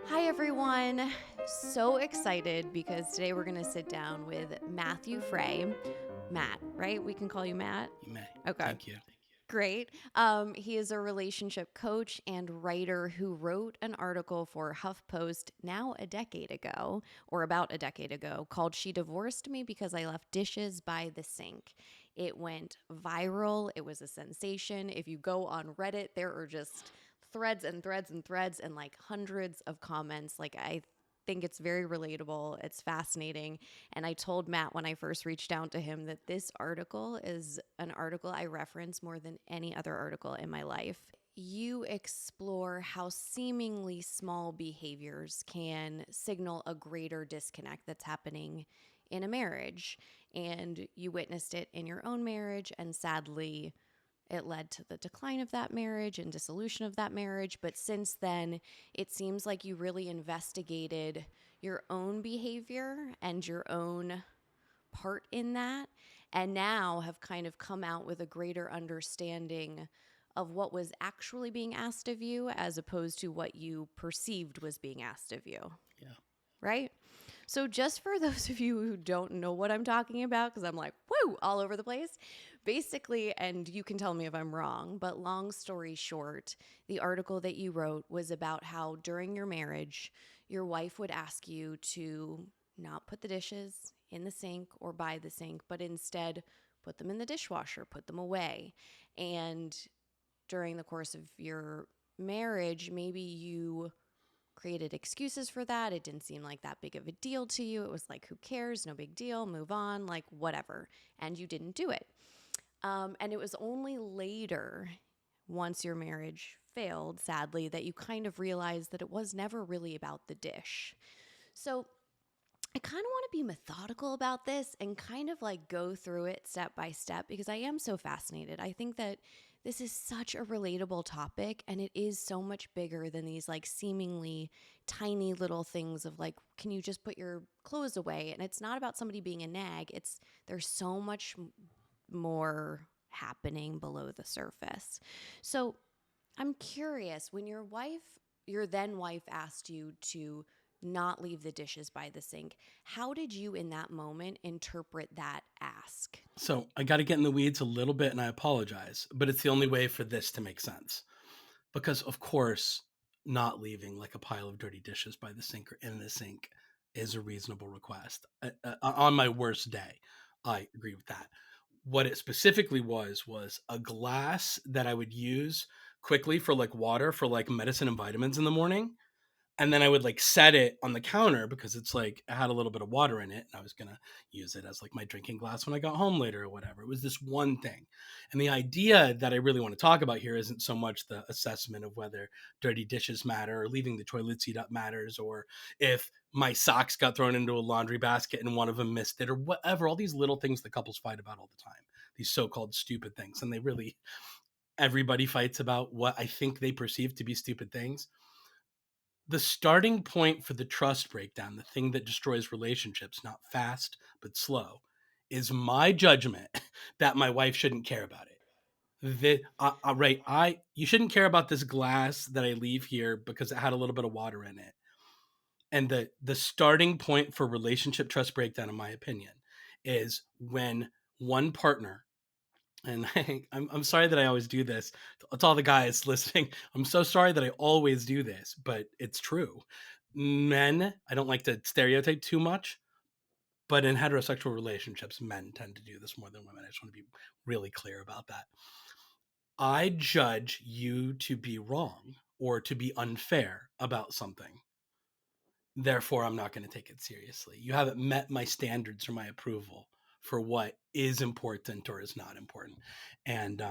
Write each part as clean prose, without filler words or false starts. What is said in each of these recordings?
Hi, everyone. So excited because today we're going to sit down with Matthew Fray. Matt, right? We can call you Matt. You may. Okay. Thank you. Great. He is a relationship coach and writer who wrote an article for HuffPost now a decade ago, or about a decade ago, called She Divorced Me Because I Left Dishes by the Sink. It went viral. It was a sensation. If you go on Reddit, there are just threads and threads and threads and like hundreds of comments. Like, I think it's very relatable. It's fascinating. And I told Matt when I first reached out to him that this article is an article I reference more than any other article in my life. You explore how seemingly small behaviors can signal a greater disconnect that's happening in a marriage. And you witnessed it in your own marriage, and sadly, it led to the decline of that marriage and dissolution of that marriage. But since then, it seems like you really investigated your own behavior and your own part in that, and now have kind of come out with a greater understanding of what was actually being asked of you as opposed to what you perceived was being asked of you, Yeah. right? So, just for those of you who don't know what I'm talking about, because I'm like, woo, all over the place, basically, and you can tell me if I'm wrong, but long story short, the article that you wrote was about how during your marriage, your wife would ask you to not put the dishes in the sink or by the sink, but instead put them in the dishwasher, put them away. And during the course of your marriage, maybe you created excuses for that. It didn't seem like that big of a deal to you. It was like, who cares? No big deal. Move on, like, whatever. And you didn't do it. And it was only later, once your marriage failed, sadly, that you kind of realized that it was never really about the dish. So I kind of want to be methodical about this and kind of like go through it step by step because I am so fascinated. I think that this is such a relatable topic and it is so much bigger than these like seemingly tiny little things of like, can you just put your clothes away? And it's not about somebody being a nag. It's there's so much more happening below the surface. So I'm curious, when your then wife asked you to not leave the dishes by the sink, how did you in that moment interpret that ask? So I got to get in the weeds a little bit and I apologize, but it's the only way for this to make sense. Because, of course, not leaving like a pile of dirty dishes by the sink or in the sink is a reasonable request. On my worst day, I agree with that. What it specifically was a glass that I would use quickly for like water for like medicine and vitamins in the morning, and then I would like set it on the counter because it's like it had a little bit of water in it and I was going to use it as like my drinking glass when I got home later or whatever. It was this one thing. And the idea that I really want to talk about here isn't so much the assessment of whether dirty dishes matter or leaving the toilet seat up matters or if my socks got thrown into a laundry basket and one of them missed it or whatever, all these little things that couples fight about all the time, these so-called stupid things. And they really, everybody fights about what I think they perceive to be stupid things. The starting point for the trust breakdown, the thing that destroys relationships, not fast, but slow, is my judgment that my wife shouldn't care about it. Right, you shouldn't care about this glass that I leave here because it had a little bit of water in it. And the starting point for relationship trust breakdown, in my opinion, is when one partner, and I'm sorry that I always do this. To all the guys listening, I'm so sorry that I always do this, but it's true. Men, I don't like to stereotype too much, but in heterosexual relationships, men tend to do this more than women. I just want to be really clear about that. I judge you to be wrong or to be unfair about something. Therefore, I'm not going to take it seriously. You haven't met my standards or my approval for what is important or is not important. And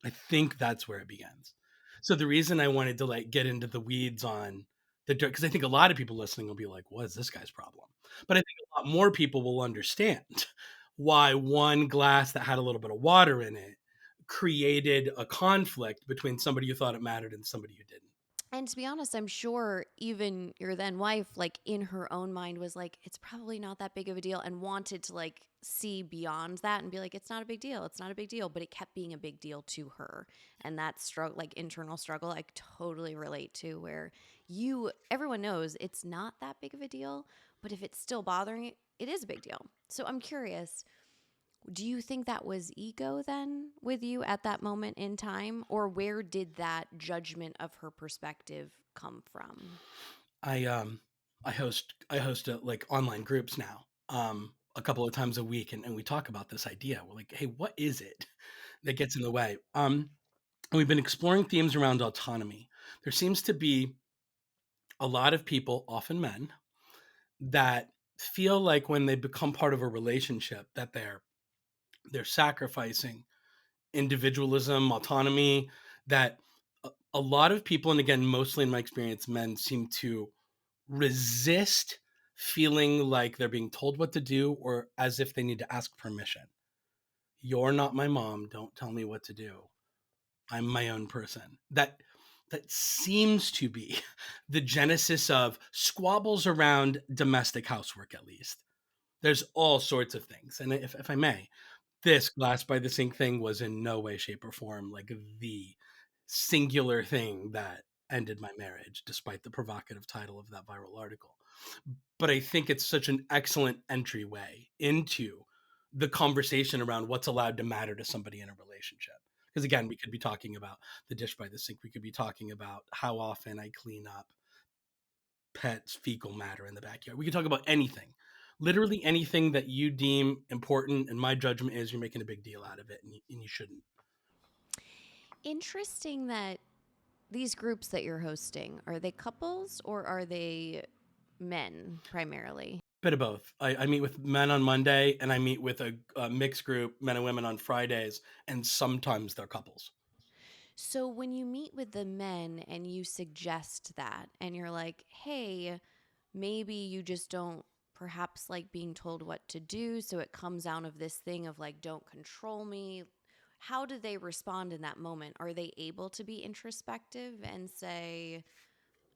I think that's where it begins. So the reason I wanted to like get into the weeds on the dirt, because I think a lot of people listening will be like, what is this guy's problem? But I think a lot more people will understand why one glass that had a little bit of water in it created a conflict between somebody who thought it mattered and somebody who didn't. And to be honest, I'm sure even your then wife, like in her own mind, was like, it's probably not that big of a deal and wanted to like see beyond that and be like, it's not a big deal. It's not a big deal. But it kept being a big deal to her. And that struggle, like internal struggle, I totally relate to where everyone knows it's not that big of a deal. But if it's still bothering you, it is a big deal. So I'm curious, do you think that was ego then with you at that moment in time? Or where did that judgment of her perspective come from? I I host like online groups now, a couple of times a week, and we talk about this idea. We're like, hey, what is it that gets in the way? And we've been exploring themes around autonomy. There seems to be a lot of people, often men, that feel like when they become part of a relationship that they're sacrificing individualism, autonomy, that a lot of people, and again, mostly in my experience, men seem to resist feeling like they're being told what to do or as if they need to ask permission. You're not my mom. Don't tell me what to do. I'm my own person. That seems to be the genesis of squabbles around domestic housework, at least. There's all sorts of things. And if I may, this glass by the sink thing was in no way, shape, or form like the singular thing that ended my marriage, despite the provocative title of that viral article. But I think it's such an excellent entryway into the conversation around what's allowed to matter to somebody in a relationship. Because again, we could be talking about the dish by the sink. We could be talking about how often I clean up pets' fecal matter in the backyard. We could talk about anything, literally anything that you deem important. And my judgment is you're making a big deal out of it, and you shouldn't. Interesting that these groups that you're hosting, are they couples or are they men primarily? Bit of both. I meet with men on Monday, and I meet with a mixed group, men and women, on Fridays, and sometimes they're couples. So when you meet with the men and you suggest that and you're like, hey, maybe you just don't perhaps like being told what to do. So it comes out of this thing of like, don't control me. How do they respond in that moment? Are they able to be introspective and say,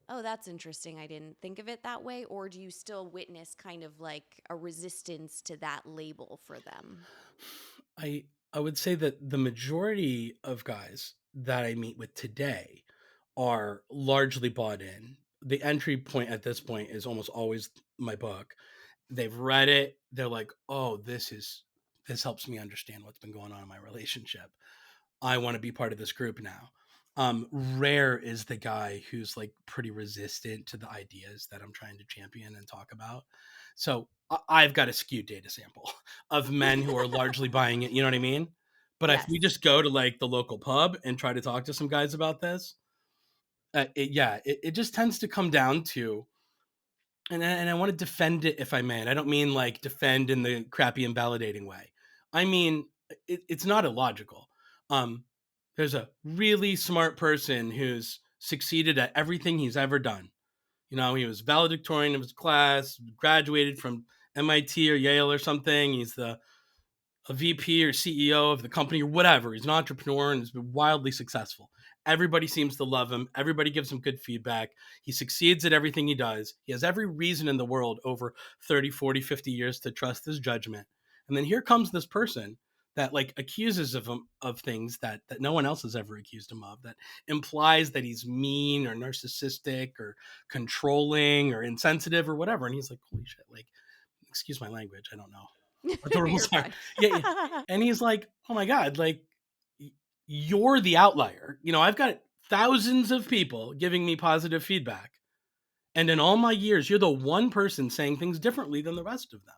oh, that's interesting. I didn't think of it that way. Or do you still witness kind of like a resistance to that label for them? I I would say that the majority of guys that I meet with today are largely bought in. The entry point at this point is almost always my book. They've read it. They're like, "Oh, this helps me understand what's been going on in my relationship. I want to be part of this group now." Rare is the guy who's like pretty resistant to the ideas that I'm trying to champion and talk about. So I've got a skewed data sample of men who are largely buying it. You know what I mean? But if we Yes. just go to like the local pub and try to talk to some guys about this, it just tends to come down to, and I want to defend it if I may. And I don't mean like defend in the crappy invalidating way. I mean it's not illogical. Um, there's a really smart person who's succeeded at everything he's ever done. You know, he was valedictorian of his class, graduated from MIT or Yale or something. He's the a VP or CEO of the company or whatever. He's an entrepreneur and has been wildly successful. Everybody seems to love him. Everybody gives him good feedback. He succeeds at everything he does. He has every reason in the world over 30, 40, 50 years to trust his judgment. And then here comes this person that like accuses of him of things that no one else has ever accused him of, that implies that he's mean or narcissistic or controlling or insensitive or whatever. And he's like, holy shit, like, excuse my language. I don't know what the You're rules are. fine. Yeah, yeah. And he's like, "Oh my god, like you're the outlier. You know, I've got thousands of people giving me positive feedback, and in all my years, you're the one person saying things differently than the rest of them.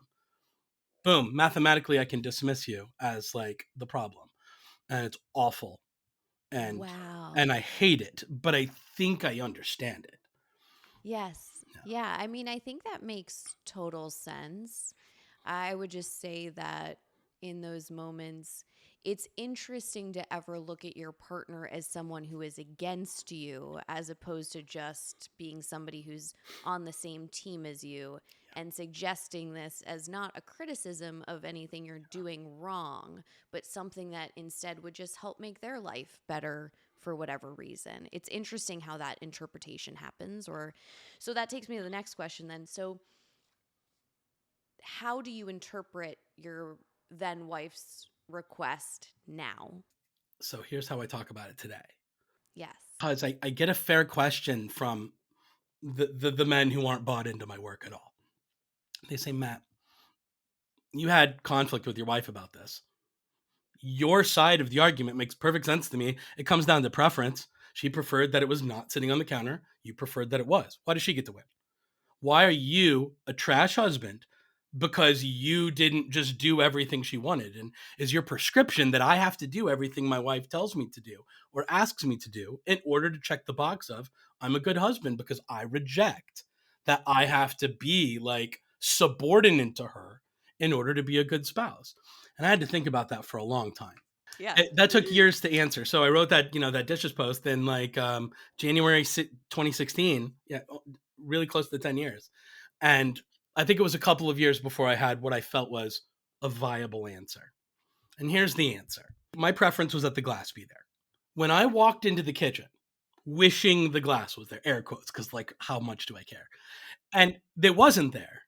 Boom, mathematically I can dismiss you as like the problem." And it's awful. And Wow. and I hate it, but I think I understand it. Yes. Yeah. Yeah. I mean, I think that makes total sense. I would just say that in those moments, it's interesting to ever look at your partner as someone who is against you, as opposed to just being somebody who's on the same team as you, and suggesting this as not a criticism of anything you're doing wrong, but something that instead would just help make their life better for whatever reason. It's interesting how that interpretation happens. Or so that takes me to the next question then. So how do you interpret your then wife's request now? So here's how I talk about it today. Yes. Because I get a fair question from the men who aren't bought into my work at all. They say, Matt, you had conflict with your wife about this. Your side of the argument makes perfect sense to me. It comes down to preference. She preferred that it was not sitting on the counter. You preferred that it was. Why does she get to win? Why are you a trash husband because you didn't just do everything she wanted? And is your prescription that I have to do everything my wife tells me to do or asks me to do in order to check the box of I'm a good husband, because I reject that I have to be like subordinate to her in order to be a good spouse? And I had to think about that for a long time. Yes. That took years to answer. So I wrote that, that dishes post in like January 2016. Yeah, really close to 10 years. And I think it was a couple of years before I had what I felt was a viable answer. And here's the answer. My preference was that the glass be there. When I walked into the kitchen, wishing the glass was there, air quotes, because like, how much do I care? And it wasn't there.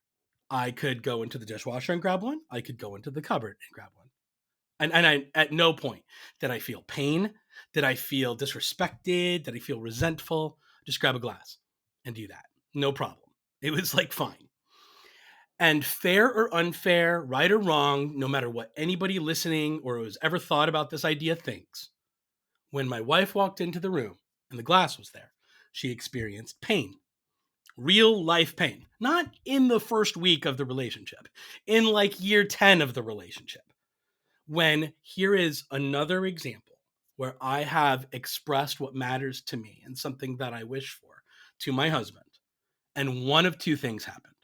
I could go into the dishwasher and grab one. I could go into the cupboard and grab one. And I, at no point did I feel pain, did I feel disrespected, did I feel resentful. Just grab a glass and do that. No problem. It was like fine. And fair or unfair, right or wrong, no matter what anybody listening or who has ever thought about this idea thinks, when my wife walked into the room and the glass was there, she experienced pain, real life pain, not in the first week of the relationship, in like year 10 of the relationship. When here is another example where I have expressed what matters to me and something that I wish for to my husband, and one of two things happened.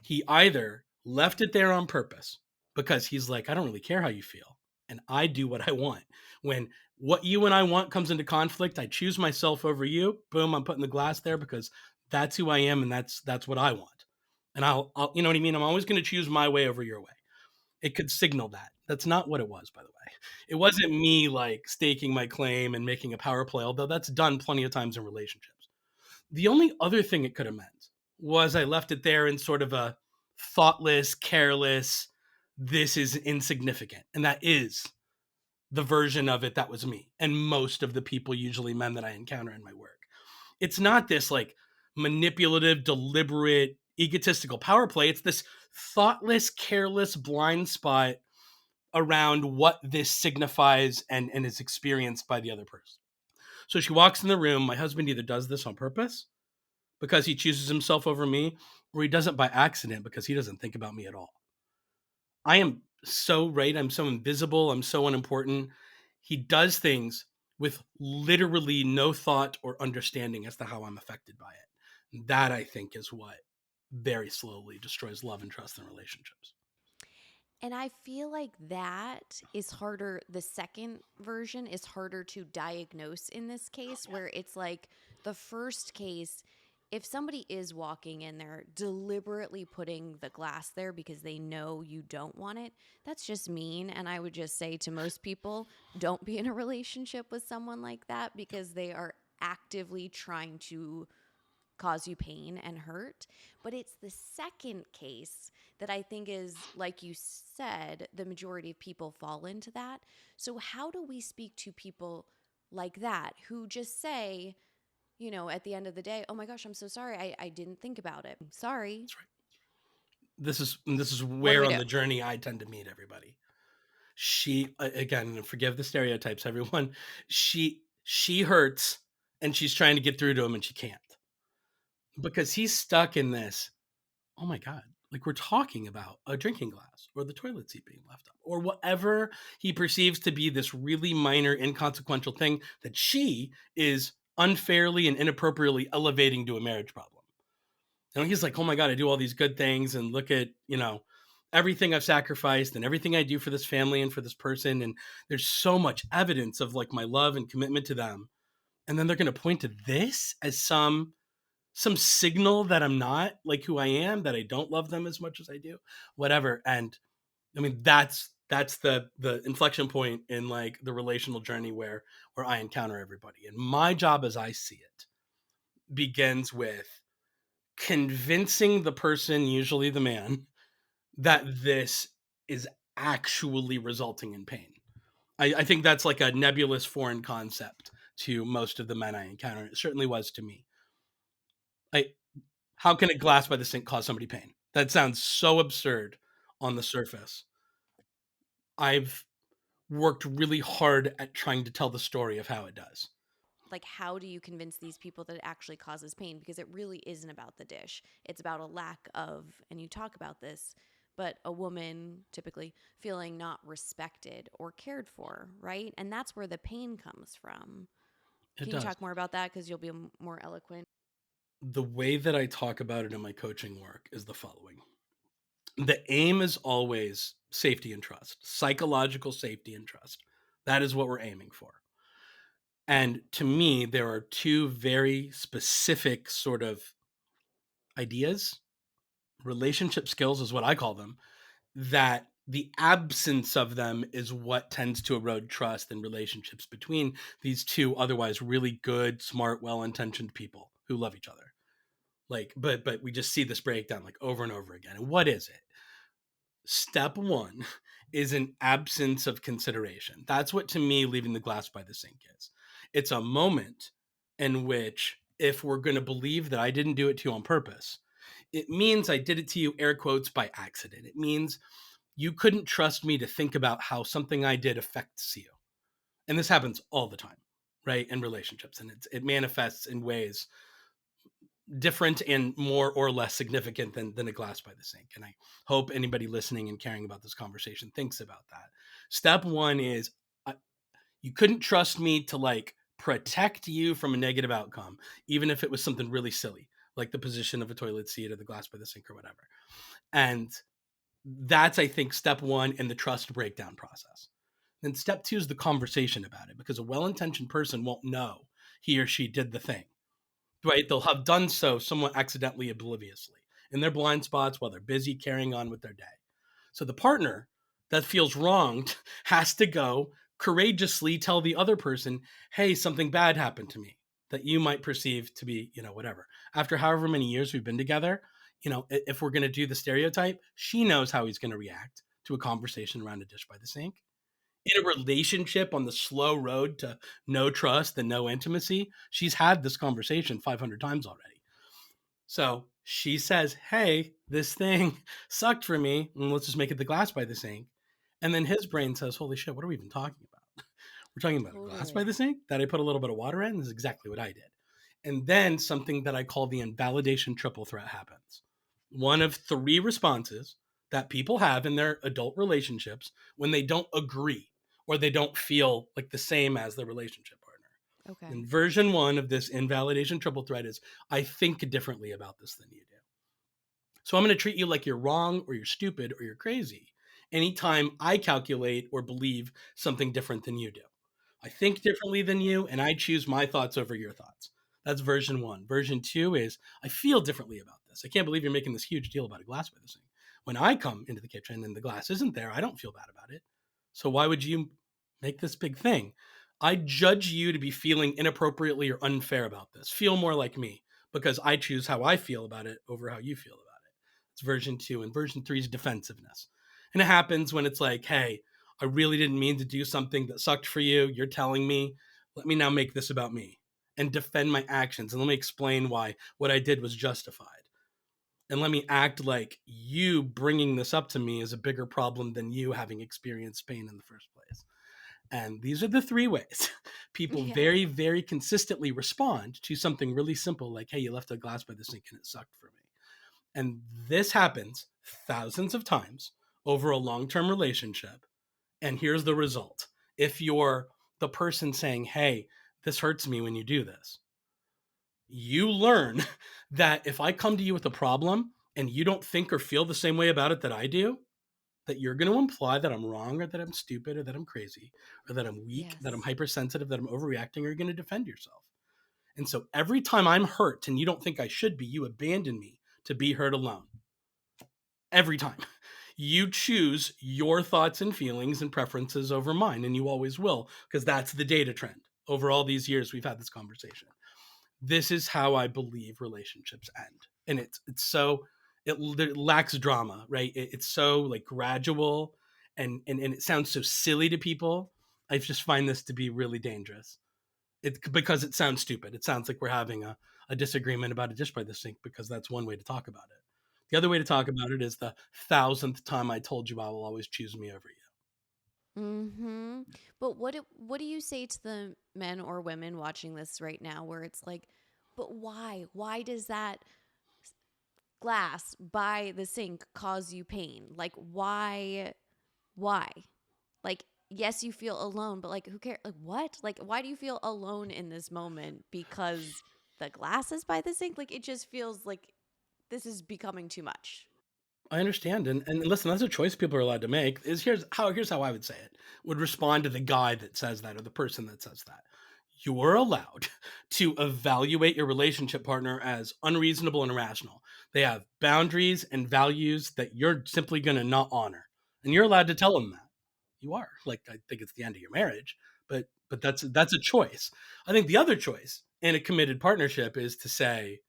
He either left it there on purpose because he's like, I don't really care how you feel, and I do what I want. When what you and I want comes into conflict, I choose myself over you. Boom, I'm putting the glass there because that's who I am, and that's what I want. And I'll you know what I mean? I'm always going to choose my way over your way. It could signal that. That's not what it was, by the way. It wasn't me like staking my claim and making a power play, although that's done plenty of times in relationships. The only other thing it could have meant was I left it there in sort of a thoughtless, careless, this is insignificant. And that is the version of it that was me and most of the people, usually men, that I encounter in my work. It's not this like manipulative, deliberate, egotistical power play. It's this thoughtless, careless blind spot around what this signifies and is experienced by the other person. So she walks in the room. My husband either does this on purpose because he chooses himself over me, or he does it by accident because he doesn't think about me at all. I am so right. I'm so invisible. I'm so unimportant. He does things with literally no thought or understanding as to how I'm affected by it. That, I think, is what very slowly destroys love and trust in relationships. And I feel like that is harder. The second version is harder to diagnose in this case, where it's like the first case, if somebody is walking in there deliberately putting the glass there because they know you don't want it, that's just mean. And I would just say to most people, don't be in a relationship with someone like that because they are actively trying to cause you pain and hurt. But it's the second case that I think is, like you said, the majority of people fall into that. So, how do we speak to people like that who just say, at the end of the day, oh my gosh, I'm so sorry. I didn't think about it. Sorry. That's right. This is What do where we on do? the journey I tend to meet everybody. She, again, forgive the stereotypes, everyone. She hurts and she's trying to get through to him and she can't because he's stuck in this. Oh my God. Like, we're talking about a drinking glass or the toilet seat being left up or whatever he perceives to be this really minor, inconsequential thing that she is unfairly and inappropriately elevating to a marriage problem. He's like, oh my God, I do all these good things and look at, everything I've sacrificed and everything I do for this family and for this person. And there's so much evidence of like my love and commitment to them. And then they're going to point to this as some signal that I'm not like who I am, that I don't love them as much as I do, whatever. And I mean, that's That's the inflection point in like the relational journey where I encounter everybody. And my job as I see it begins with convincing the person, usually the man, that this is actually resulting in pain. I think that's like a nebulous foreign concept to most of the men I encounter. It certainly was to me. Like, how can a glass by the sink cause somebody pain? That sounds so absurd on the surface. I've worked really hard at trying to tell the story of how it does. Like, how do you convince these people that it actually causes pain? Because it really isn't about the dish. It's about a lack of, and you talk about this, but a woman typically feeling not respected or cared for, right? And that's where the pain comes from. It Can you does. talk more about that? Because you'll be more eloquent. The way that I talk about it in my coaching work is the following. The aim is always safety and trust, psychological safety and trust. That is what we're aiming for. And to me, there are two very specific sort of ideas. Relationship skills is what I call them, that the absence of them is what tends to erode trust in relationships between these two otherwise really good, smart, well-intentioned people who love each other. Like, but we just see this breakdown like over and over again. And what is it? Step one is an absence of consideration. That's what to me leaving the glass by the sink is. It's a moment in which, if we're going to believe that I didn't do it to you on purpose, it means I did it to you, air quotes, by accident. It means you couldn't trust me to think about how something I did affects you. And this happens all the time, right? In relationships. And it manifests in ways different and more or less significant than a glass by the sink. And I hope anybody listening and caring about this conversation thinks about that. Step one is you couldn't trust me to like protect you from a negative outcome, even if it was something really silly, like the position of a toilet seat or the glass by the sink or whatever. And that's, I think, step one in the trust breakdown process. Then step two is the conversation about it, because a well intentioned person won't know he or she did the thing, right? They'll have done so somewhat accidentally, obliviously, in their blind spots while they're busy carrying on with their day. So the partner that feels wronged has to go courageously tell the other person, hey, something bad happened to me that you might perceive to be, whatever. After however many years we've been together, if we're going to do the stereotype, she knows how he's going to react to a conversation around a dish by the sink. In a relationship on the slow road to no trust and no intimacy, she's had this conversation 500 times already. So she says, hey, this thing sucked for me, and let's just make it the glass by the sink. And then his brain says, holy shit, what are we even talking about? We're talking about a glass by Totally. the sink that I put a little bit of water in. This is exactly what I did. And then something that I call the invalidation triple threat happens. One of three responses that people have in their adult relationships when they don't agree or they don't feel like the same as their relationship partner. Okay. And version one of this invalidation triple threat is I think differently about this than you do. So I'm going to treat you like you're wrong or you're stupid or you're crazy anytime I calculate or believe something different than you do. I think differently than you and I choose my thoughts over your thoughts. That's version one. Version two is I feel differently about this. I can't believe you're making this huge deal about a glass by the sink. When I come into the kitchen and the glass isn't there, I don't feel bad about it. So why would you make this big thing? I judge you to be feeling inappropriately or unfair about this. Feel more like me because I choose how I feel about it over how you feel about it. It's version two. And version three is defensiveness. And it happens when it's like, hey, I really didn't mean to do something that sucked for you. You're telling me, let me now make this about me and defend my actions. And let me explain why what I did was justified. And let me act like you bringing this up to me is a bigger problem than you having experienced pain in the first place. And these are the three ways people Yeah. very, very consistently respond to something really simple like, hey, you left a glass by the sink and it sucked for me. And this happens thousands of times over a long term relationship. And here's the result. If you're the person saying, hey, this hurts me when you do this, you learn that if I come to you with a problem and you don't think or feel the same way about it that I do, that you're going to imply that I'm wrong or that I'm stupid or that I'm crazy or that I'm weak, that I'm Yes. hypersensitive, that I'm overreacting, or you're going to defend yourself. And so every time I'm hurt and you don't think I should be, you abandon me to be hurt alone. Every time. You choose your thoughts and feelings and preferences over mine, and you always will, because that's the data trend. Over all these years, we've had this conversation. This is how I believe relationships end, and it's so it lacks drama, right? It's so like gradual, and it sounds so silly to people. I just find this to be really dangerous. It because it sounds stupid. It sounds like we're having a disagreement about a dish by the sink because that's one way to talk about it. The other way to talk about it is the thousandth time I told you I will always choose me over you. Mm-hmm. But what do you say to the men or women watching this right now where it's like, but why? Why does that glass by the sink cause you pain? Like why? Why? Like, yes, you feel alone, but like who cares? Like what? Like why do you feel alone in this moment? Because the glass is by the sink? Like it just feels like this is becoming too much. I understand, and listen, that's a choice people are allowed to make. Is here's how I would say it. Would respond to the guy that says that or the person that says that. You are allowed to evaluate your relationship partner as unreasonable and irrational. They have boundaries and values that you're simply going to not honor, and you're allowed to tell them that. You are. Like I think it's the end of your marriage, but that's a choice. I think the other choice in a committed partnership is to say,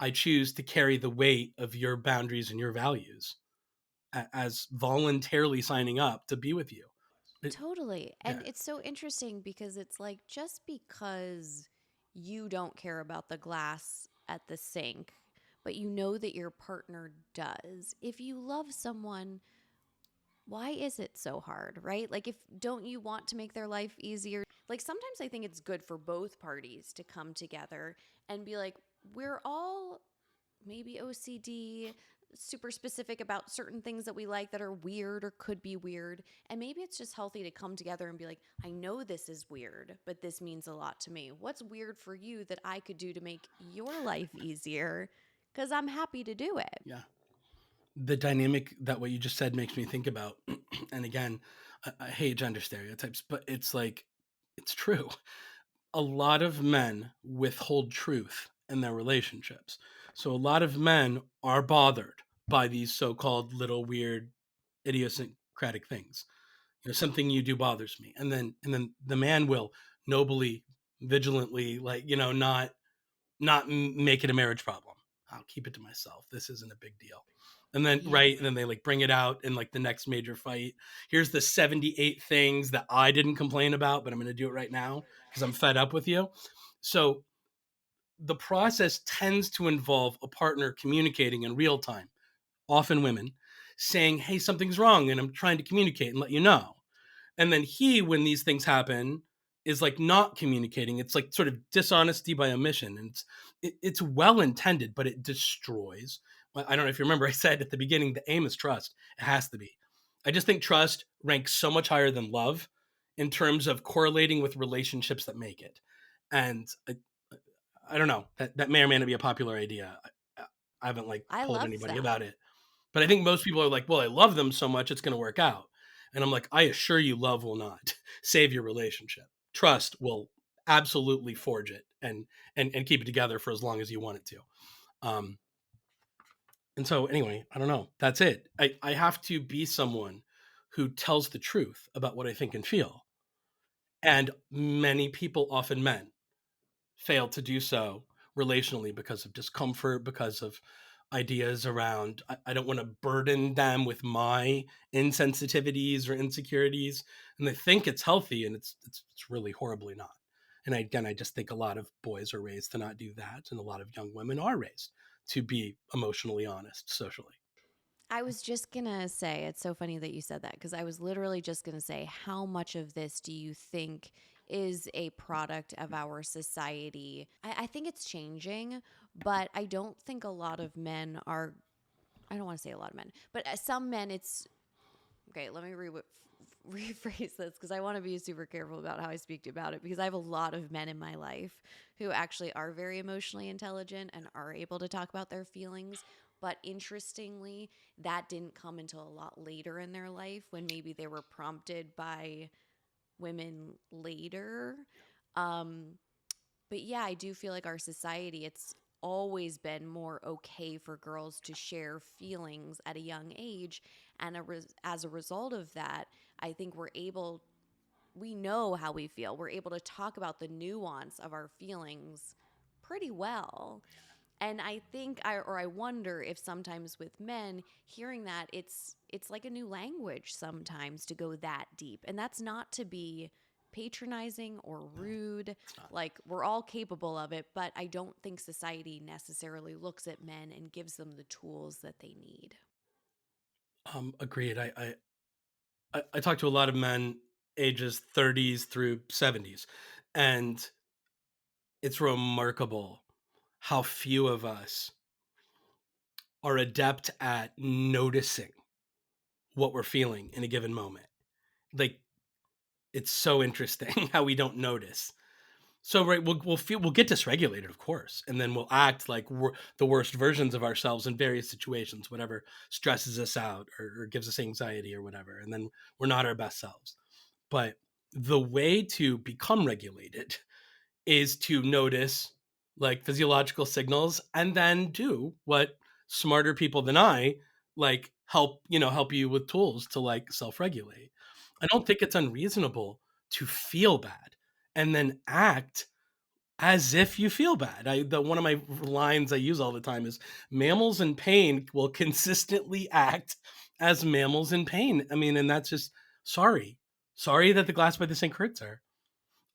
I choose to carry the weight of your boundaries and your values as voluntarily signing up to be with you. It, Totally. yeah, And it's so interesting because it's like just because you don't care about the glass at the sink, but you know that your partner does. If you love someone, why is it so hard, right? Like if don't you want to make their life easier? Like sometimes I think it's good for both parties to come together and be like, we're all maybe OCD, super specific about certain things that we like that are weird or could be weird. And maybe it's just healthy to come together and be like, I know this is weird, but this means a lot to me. What's weird for you that I could do to make your life easier? Because I'm happy to do it. yeah. The dynamic that what you just said makes me think about, and again, I hate gender stereotypes, but it's like, it's true. A lot of men withhold truth in their relationships. So a lot of men are bothered by these so-called little weird idiosyncratic things. Something you do bothers me, and then the man will nobly, vigilantly, like, not make it a marriage problem. I'll keep it to myself. This isn't a big deal. And then Yeah. right, and then they like bring it out in like the next major fight. Here's the 78 things that I didn't complain about, but I'm going to do it right now because I'm fed up with you. So the process tends to involve a partner communicating in real time, often women, saying, "Hey, something's wrong and I'm trying to communicate and let you know." And then he, when these things happen, is like not communicating. It's like sort of dishonesty by omission, and it's well intended, but it destroys. Well, I don't know if you remember, I said at the beginning, the aim is trust. It has to be. I just think trust ranks so much higher than love in terms of correlating with relationships that make it. And I don't know, that may or may not be a popular idea. I haven't like I told love anybody that. about it, but I think most people are like, well, I love them so much, it's going to work out. And I'm like, I assure you, love will not save your relationship. Trust will absolutely forge it and keep it together for as long as you want it to. Um, and so, anyway, I don't know. That's it. I have to be someone who tells the truth about what I think and feel. And many people, often men, fail to do so relationally because of discomfort, because of ideas around, I don't want to burden them with my insensitivities or insecurities. And they think it's healthy, and it's really horribly not. And again, I just think a lot of boys are raised to not do that. And a lot of young women are raised to be emotionally honest socially. I was just gonna say, it's so funny that you said that because I was literally just gonna say, how much of this do you think is a product of our society? I think it's changing, but I don't think a lot of men are, I don't wanna say a lot of men, but some men, it's okay. Let me rephrase this because I wanna be super careful about how I speak about it because I have a lot of men in my life who actually are very emotionally intelligent and are able to talk about their feelings. But interestingly, that didn't come until a lot later in their life when maybe they were prompted by women later. Um, but yeah, I do feel like our society, it's always been more okay for girls to share feelings at a young age. And as a result of that, I think we know how we feel. We're able to talk about the nuance of our feelings pretty well. And I think I wonder if sometimes with men hearing that it's like a new language sometimes to go that deep. And that's not to be patronizing or No, rude. it's not. Like we're all capable of it, but I don't think society necessarily looks at men and gives them the tools that they need. Agreed. I talk to a lot of men ages 30s through 70s, and it's remarkable how few of us are adept at noticing what we're feeling in a given moment. Like, it's so interesting how we don't notice. So, right, we'll get dysregulated, of course, and then we'll act like we're the worst versions of ourselves in various situations, whatever stresses us out or gives us anxiety or whatever, and then we're not our best selves. But the way to become regulated is to notice like physiological signals and then do what smarter people than I like help you with tools to like self-regulate. I don't think it's unreasonable to feel bad and then act as if you feel bad. The one of my lines I use all the time is mammals in pain will consistently act as mammals in pain. I mean, and that's just sorry. Sorry that the glass by the sink hurts her.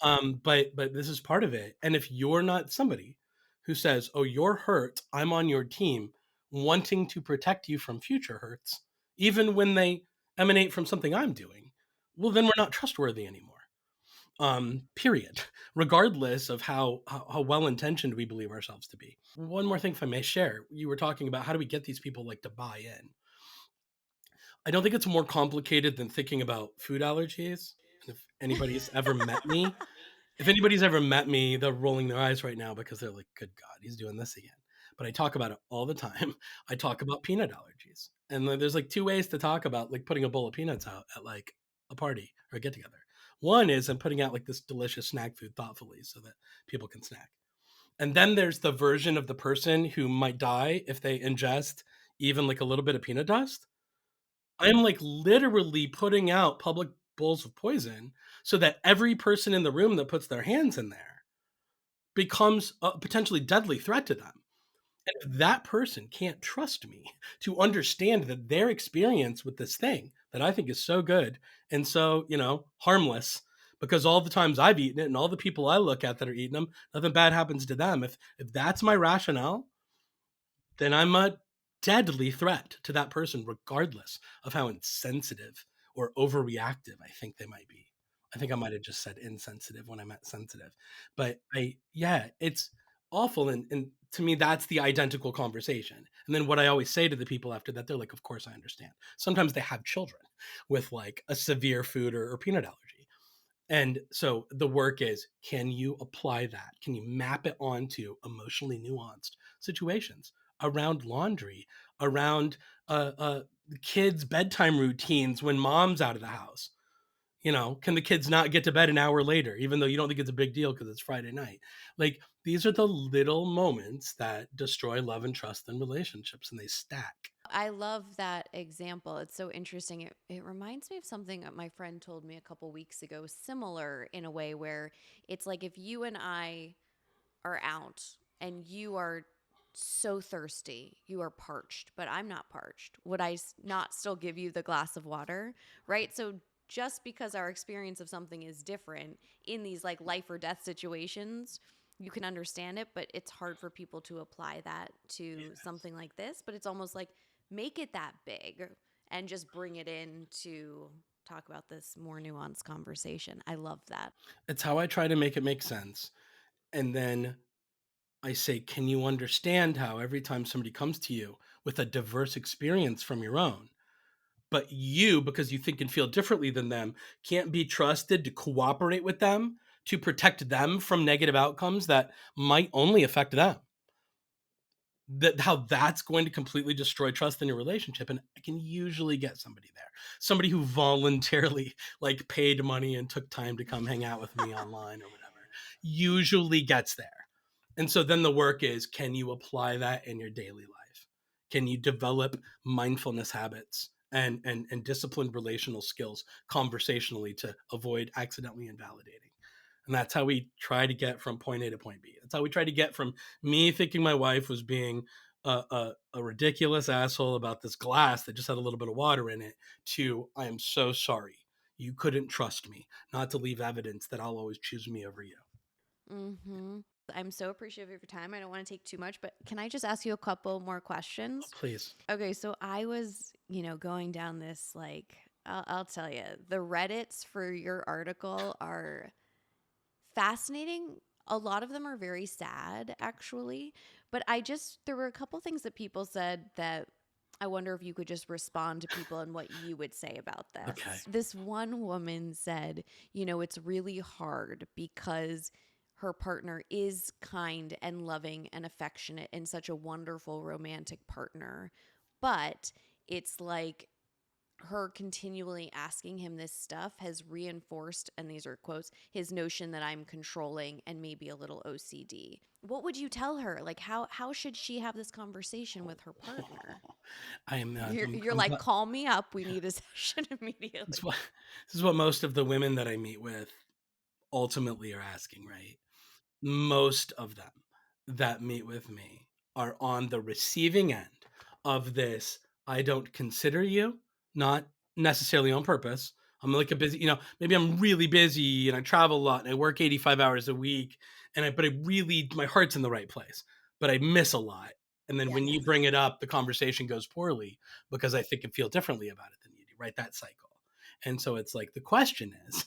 But this is part of it. And if you're not somebody who says, "Oh, you're hurt, I'm on your team, wanting to protect you from future hurts, even when they emanate from something I'm doing," well, then we're not trustworthy anymore. Period. Regardless of how well intentioned we believe ourselves to be. One more thing, if I may share, you were talking about how do we get these people like to buy in. I don't think it's more complicated than thinking about food allergies. And if anybody's ever met me, they're rolling their eyes right now because they're like, "Good God, he's doing this again." But I talk about it all the time. I talk about peanut allergies, and there's like two ways to talk about like putting a bowl of peanuts out at like a party or a get together. One is I'm putting out like this delicious snack food thoughtfully so that people can snack. And then there's the version of the person who might die if they ingest even like a little bit of peanut dust. I'm like literally putting out public bowls of poison so that every person in the room that puts their hands in there becomes a potentially deadly threat to them. And if that person can't trust me to understand that their experience with this thing that I think is so good and so, harmless, because all the times I've eaten it and all the people I look at that are eating them, nothing bad happens to them. If that's my rationale, then I'm a deadly threat to that person, regardless of how insensitive or overreactive I think they might be. I think I might have just said insensitive when I meant sensitive. But yeah, it's awful. And to me, that's the identical conversation. And then what I always say to the people after that, they're like, of course I understand. Sometimes they have children with like a severe food or peanut allergy. And so the work is, can you apply that? Can you map it onto emotionally nuanced situations around laundry, around kids' bedtime routines when mom's out of the house? Can the kids not get to bed an hour later, even though you don't think it's a big deal because it's Friday night? Like, these are the little moments that destroy love and trust in relationships, and they stack. I love that example. It's so interesting. It reminds me of something that my friend told me a couple weeks ago, similar in a way where it's like if you and I are out and you are so thirsty, you are parched, but I'm not parched. Would not still give you the glass of water? Right. So just because our experience of something is different in these like life or death situations, you can understand it, but it's hard for people to apply that to Yes. something like this. But it's almost like make it that big and just bring it in to talk about this more nuanced conversation. I love that. It's how I try to make it make sense. And then I say, can you understand how every time somebody comes to you with a diverse experience from your own, but you, because you think and feel differently than them, can't be trusted to cooperate with them to protect them from negative outcomes that might only affect them? How that's going to completely destroy trust in your relationship. And I can usually get somebody there, somebody who voluntarily like paid money and took time to come hang out with me online or whatever, usually gets there. And so then the work is, can you apply that in your daily life? Can you develop mindfulness habits and disciplined relational skills conversationally to avoid accidentally invalidating? And that's how we try to get from point A to point B. That's how we try to get from me thinking my wife was being a ridiculous asshole about this glass that just had a little bit of water in it to, I am so sorry. You couldn't trust me not to leave evidence that I'll always choose me over you. Mm-hmm. I'm so appreciative of your time. I don't want to take too much, but can I just ask you a couple more questions? Please. Okay, so I was, going down this like I'll tell you, the Reddits for your article are fascinating. A lot of them are very sad, actually. But there were a couple things that people said that I wonder if you could just respond to people and what you would say about Okay. this. This one woman said, it's really hard because her partner is kind and loving and affectionate and such a wonderful romantic partner. But it's like her continually asking him this stuff has reinforced, and these are quotes, his notion that I'm controlling and maybe a little OCD. What would you tell her? Like how should she have this conversation with her partner? I am. You're I'm like, glad. call me up. We need a session This is immediately. what this is what most of the women that I meet with ultimately are asking, right? Most of them that meet with me are on the receiving end of this. I don't consider you, not necessarily on purpose. I'm like a busy, maybe I'm really busy and I travel a lot and I work 85 hours a week but I really, my heart's in the right place, but I miss a lot. And then when you Yes. bring it up, the conversation goes poorly because I think and feel differently about it than you do, right? That cycle. And so it's like the question is,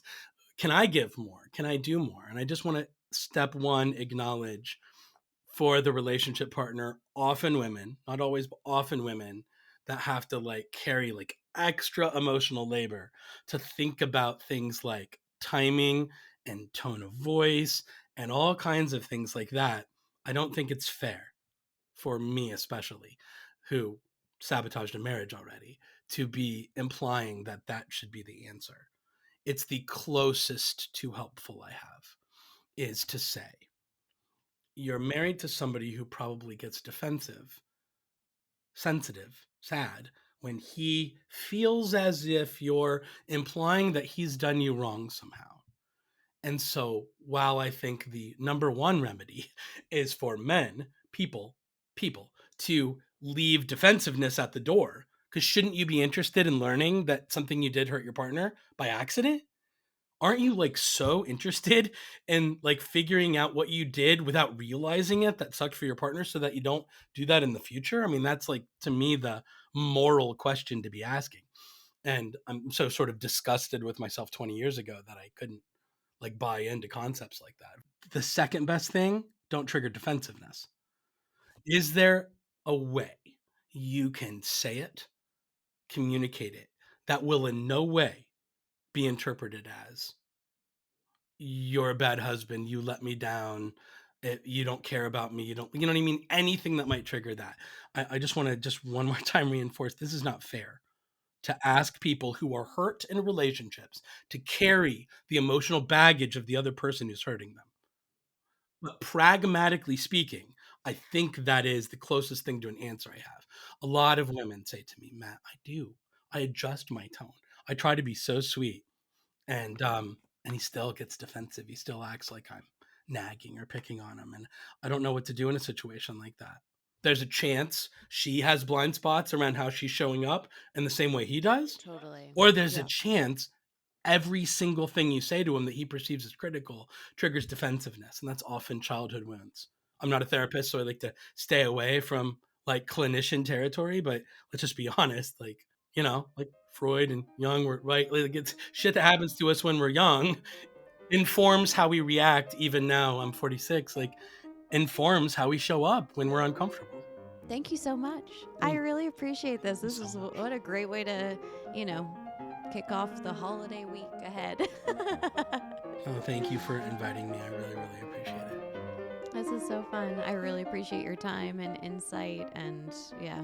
can I give more? Can I do more? And I just want to step one, acknowledge for the relationship partner, often women, not always, but often women that have to like carry like extra emotional labor to think about things like timing and tone of voice and all kinds of things like that. I don't think it's fair for me, especially who sabotaged a marriage already, to be implying that that should be the answer. It's the closest to helpful I have is to say, you're married to somebody who probably gets defensive, sensitive, sad when he feels as if you're implying that he's done you wrong somehow. And so, while I think the number one remedy is for men, people, to leave defensiveness at the door, because shouldn't you be interested in learning that something you did hurt your partner by accident? Aren't you like so interested in like figuring out what you did without realizing it that sucked for your partner so that you don't do that in the future? I mean, that's like to me the moral question to be asking. And I'm so sort of disgusted with myself 20 years ago that I couldn't like buy into concepts like that. The second best thing, don't trigger defensiveness. Is there a way you can say it, communicate it that will in no way be interpreted as you're a bad husband, you let me down, you don't care about me, you know what I mean? Anything that might trigger that. I just want to just one more time reinforce this is not fair to ask people who are hurt in relationships to carry the emotional baggage of the other person who's hurting them. But pragmatically speaking, I think that is the closest thing to an answer I have. A lot of women say to me, Matt, I do. I adjust my tone. I try to be so sweet and he still gets defensive. He still acts like I'm nagging or picking on him, and I don't know what to do in a situation like that. There's a chance she has blind spots around how she's showing up in the same way he does, Totally. or there's a Yeah. chance every single thing you say to him that he perceives as critical triggers defensiveness, and that's often childhood wounds. I'm not a therapist, so I like to stay away from like clinician territory, but let's just be honest, like Freud and Jung were right. Like it's shit that happens to us when we're young informs how we react. Even now, I'm 46. Like informs how we show up when we're uncomfortable. Thank you so much. I Thank really appreciate this. you This so is much. what a great way to, you know, kick off the holiday week ahead. Oh, thank you for inviting me. I really, really appreciate it. This is so fun. I really appreciate your time and insight. And yeah,